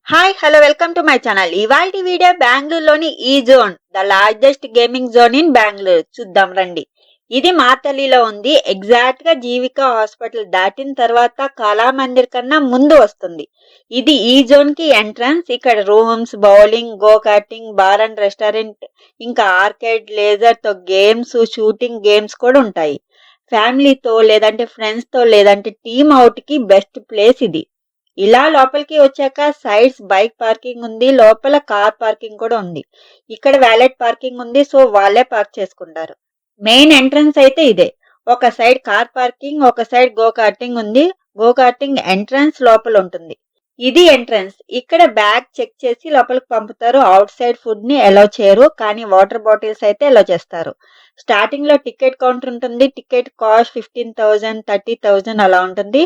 Hi hello welcome to my channel. ఇవాల్టి video బెంగళూరులోని ఈ zone, the largest gaming zone in Bengaluru. చూద్దాం రండి. ఇది మాతల్లిలో ఉంది. ఎగ్జాక్ట్ గా జీవిక హాస్పిటల్ దాటిన తర్వాత కళామందిర్ కన్నా ముందు వస్తుంది. ఇది ఈ జోన్ కి ఎంట్రన్స్. ఇక్కడ rooms, bowling, go karting, bar and restaurant, ఇంకా ఆర్కేడ్, లేజర్ తో గేమ్స్, షూటింగ్ గేమ్స్ కూడా ఉంటాయి. ఫ్యామిలీతో లేదంటే ఫ్రెండ్స్ తో లేదంటే టీమ్ అవుట్ కి బెస్ట్ ప్లేస్ ఇది. ఇలా లోపలికి వచ్చాక సైడ్స్ బైక్ పార్కింగ్ ఉంది, లోపల కార్ పార్కింగ్ కూడా ఉంది. ఇక్కడ వ్యాలెట్ పార్కింగ్ ఉంది, సో వాళ్ళే పార్క్ చేసుకుంటారు. మెయిన్ ఎంట్రన్స్ అయితే ఇదే. ఒక సైడ్ కార్ పార్కింగ్, ఒక సైడ్ గో కార్టింగ్ ఉంది. గో కార్టింగ్ ఎంట్రన్స్ లోపల ఉంటుంది. ఇది ఎంట్రన్స్. ఇక్కడ బ్యాగ్ చెక్ చేసి లోపలికి పంపుతారు. అవుట్ సైడ్ ఫుడ్ ని అలౌ చేయరు, కానీ వాటర్ బాటిల్స్ అయితే అలౌ చేస్తారు. స్టార్టింగ్ లో టికెట్ కౌంటర్ ఉంటుంది. టికెట్ కాస్ట్ 15,000, 30,000 అలా ఉంటుంది.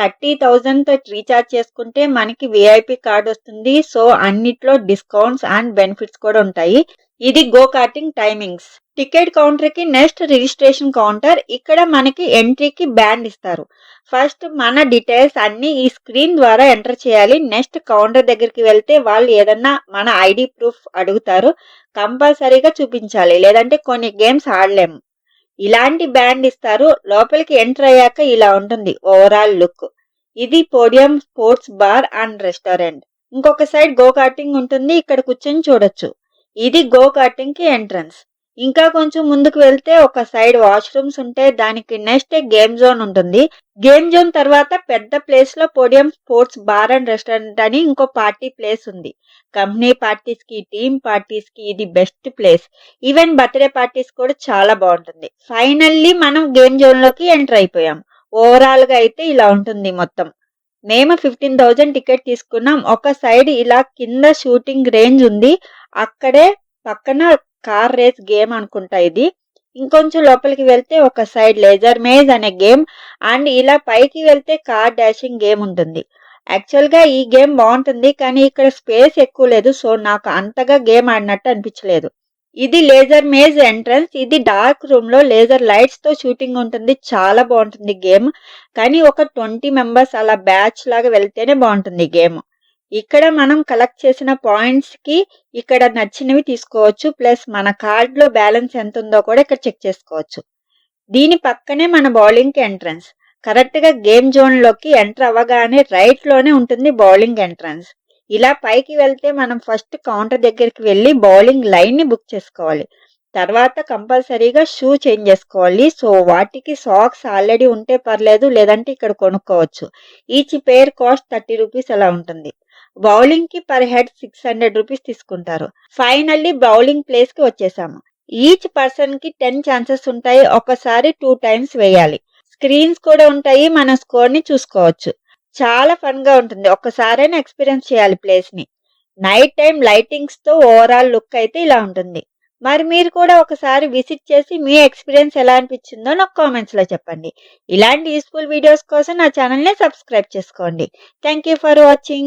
30,000 తో రీఛార్జ్ చేసుకుంటే మనకి విఐపి కార్డ్ వస్తుంది. సో అన్నిట్లో డిస్కౌంట్స్ అండ్ బెనిఫిట్స్ కూడా ఉంటాయి. ఇది go karting timings. Ticket counter కి నెక్స్ట్ రిజిస్ట్రేషన్ కౌంటర్. ఇక్కడ మనకి ఎంట్రీకి బ్యాండ్ ఇస్తారు. ఫస్ట్ మన డీటెయిల్స్ అన్ని ఈ స్క్రీన్ ద్వారా ఎంటర్ చేయాలి. నెక్స్ట్ కౌంటర్ దగ్గరికి వెళ్తే వాళ్ళు ఏదన్నా మన ఐడి ప్రూఫ్ అడుగుతారు. కంపల్సరీగా చూపించాలి, లేదంటే కొన్ని గేమ్స్ ఆడలేము. ఇలాంటి బ్యాండ్ ఇస్తారు. లోపలికి ఎంటర్ అయ్యాక ఇలా ఉంటుంది ఓవరాల్ లుక్. ఇది podium sports bar and restaurant. ఇంకొక సైడ్ గో కార్టింగ్ ఉంటుంది. ఇక్కడ కూర్చొని చూడొచ్చు. ఇది గో కార్టింగ్ కి ఎంట్రన్స్. ఇంకా కొంచెం ముందుకు వెళ్తే ఒక సైడ్ వాష్రూమ్స్ ఉంటాయి. దానికి నెక్స్ట్ గేమ్ జోన్ ఉంటుంది. గేమ్ జోన్ తర్వాత పెద్ద ప్లేస్ లో podium sports bar and restaurant అని ఇంకో పార్టీ ప్లేస్ ఉంది. కంపెనీ పార్టీస్ కి, టీమ్ పార్టీస్ కి ఇది best place. Even birthday parties కూడా చాలా బాగుంటుంది. ఫైనల్లీ మనం గేమ్ జోన్ లోకి ఎంటర్ అయిపోయాం. ఓవరాల్ గా అయితే ఇలా ఉంటుంది మొత్తం. మేము 15,000 టికెట్ తీసుకున్నాం. ఒక సైడ్ ఇలా కింద షూటింగ్ రేంజ్ ఉంది. అక్కడే పక్కన కార్ రేస్ గేమ్ అనుకుంటా ఇది. ఇంకొంచెం లోపలికి వెళ్తే ఒక సైడ్ లేజర్ మేజ్ అనే గేమ్ అండ్ ఇలా పైకి వెళ్తే కార్ డాషింగ్ గేమ్ ఉంటుంది. యాక్చువల్ గా ఈ గేమ్ బాగుంటుంది, కానీ ఇక్కడ స్పేస్ ఎక్కువ లేదు, సో నాకు అంతగా గేమ్ ఆడినట్టు అనిపించలేదు. ఇది లేజర్ మేజ్ ఎంట్రన్స్. ఇది డార్క్ రూమ్ లో లేజర్ లైట్స్ తో షూటింగ్ ఉంటుంది. చాలా బాగుంటుంది గేమ్, కానీ ఒక 20 మెంబర్స్ అలా బ్యాచ్ లాగా వెళ్తేనే బాగుంటుంది గేమ్. ఇక్కడ మనం కలెక్ట్ చేసిన పాయింట్స్ కి ఇక్కడ నచ్చినవి తీసుకోవచ్చు. ప్లస్ మన కార్డ్ లో బ్యాలెన్స్ ఎంత ఉందో కూడా ఇక్కడ చెక్ చేసుకోవచ్చు. దీని పక్కనే మన బౌలింగ్ కి ఎంట్రన్స్. కరెక్ట్ గా గేమ్ జోన్ లోకి ఎంటర్ అవ్వగానే రైట్ లోనే ఉంటుంది బౌలింగ్ ఎంట్రన్స్. ఇలా పైకి వెళ్తే మనం ఫస్ట్ కౌంటర్ దగ్గరికి వెళ్ళి బౌలింగ్ లైన్ ని బుక్ చేసుకోవాలి. తర్వాత కంపల్సరీగా షూ చేంజ్ చేసుకోవాలి. సో వాటికి సాక్స్ ఆల్రెడీ ఉంటే పర్లేదు, లేదంటే ఇక్కడ కొనుక్కోవచ్చు. ఈచ్ పేర్ కాస్ట్ 30 రూపీస్ అలా ఉంటుంది. బౌలింగ్ కి పర్ హెడ్ 600 రూపీస్ తీసుకుంటారు. ఫైనల్లీ బౌలింగ్ ప్లేస్ కి వచ్చేసాము. ఈచ్ పర్సన్ కి 10 ఛాన్సెస్ ఉంటాయి. ఒకసారి 2 టైమ్స్ వేయాలి. స్క్రీన్స్ కూడా ఉంటాయి. మన స్కోర్ ని చూసుకోవచ్చు. చాలా ఫన్ గా ఉంటుంది. ఒక్కసారైనా ఎక్స్పీరియన్స్ చేయాలి ప్లేస్ ని. నైట్ టైం లైటింగ్స్ తో ఓవరాల్ లుక్ అయితే ఇలా ఉంటుంది. మరి మీరు కూడా ఒకసారి విజిట్ చేసి మీ ఎక్స్పీరియన్స్ ఎలా అనిపించిందో నాకు కామెంట్స్ లో చెప్పండి. ఇలాంటి యూస్ఫుల్ వీడియోస్ కోసం నా ఛానల్ ని సబ్స్క్రైబ్ చేసుకోండి. Thank you for watching.